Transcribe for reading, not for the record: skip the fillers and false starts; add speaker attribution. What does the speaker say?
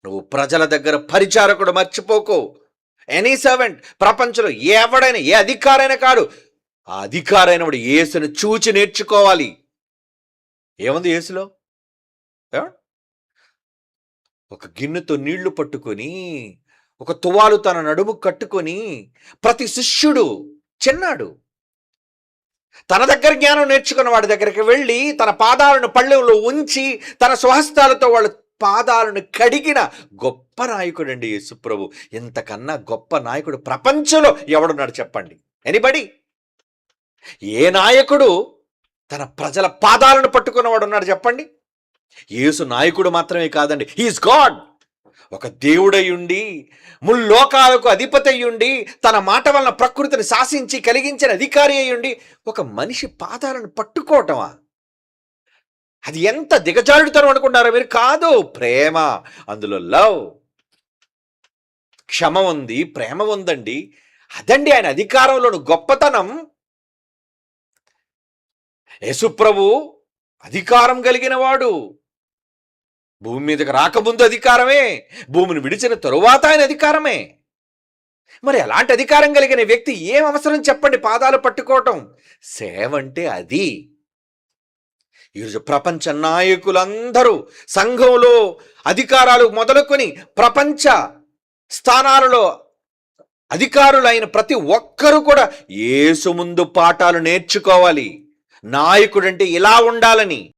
Speaker 1: నువ్వు ప్రజల దగ్గర పరిచారకుడు మర్చిపోకు. ఎనీ సర్వెంట్ ప్రపంచంలో ఎవడైనా ఏ అధికారైనా కాడు, ఆ అధికారైన వాడు యేసును చూచి నేర్చుకోవాలి. ఏముంది యేసులో? ఒక గిన్నెతో నీళ్లు పట్టుకొని, ఒక తువాలు తన నడుము కట్టుకొని ప్రతి శిష్యుడు చిన్నాడు తన దగ్గర జ్ఞానం నేర్చుకున్న వాడి దగ్గరికి వెళ్ళి తన పాదాలను పళ్ళెంలో ఉంచి తన స్వహస్తాలతో వాళ్ళ పాదాలను కడిగిన గొప్ప నాయకుడండి యేసుప్రభు. ఇంతకన్నా గొప్ప నాయకుడు ప్రపంచంలో ఎవడున్నాడు చెప్పండి? ఎనీబడి? ఏ నాయకుడు తన ప్రజల పాదాలను పట్టుకున్నవాడు ఉన్నాడు చెప్పండి? యేసు నాయకుడు మాత్రమే కాదండి, హీఈస్ గాడ్. ఒక దేవుడై ఉండి, ముల్లోకాలకు అధిపతి అయ్యుండి, తన మాట వలన ప్రకృతిని శాసించి కలిగించిన అధికారి అయ్యుండి ఒక మనిషి పాదాలను పట్టుకోవటమా? అది ఎంత దిగజారుడుతనం అనుకుంటారా మీరు? కాదు, ప్రేమ. అందులో లవ్, క్షమ ఉంది, ప్రేమ ఉందండి. అదండి ఆయన అధికారంలోని గొప్పతనం. యేసుప్రభు అధికారం కలిగిన వాడు. భూమి మీదకి రాకముందు అధికారమే, భూమిని విడిచిన తరువాత ఆయన అధికారమే. మరి అలాంటి అధికారం కలిగిన వ్యక్తి ఏం అవసరం చెప్పండి పాదాలు పట్టుకోవటం? సేవ అంటే అది. ఈరోజు ప్రపంచ నాయకులందరూ సంఘంలో అధికారాలు మొదలుకొని ప్రపంచ స్థానాలలో అధికారులైన ప్రతి ఒక్కరూ కూడా యేసు ముందు పాఠాలు నేర్చుకోవాలి. నాయకుడంటే ఇలా ఉండాలని.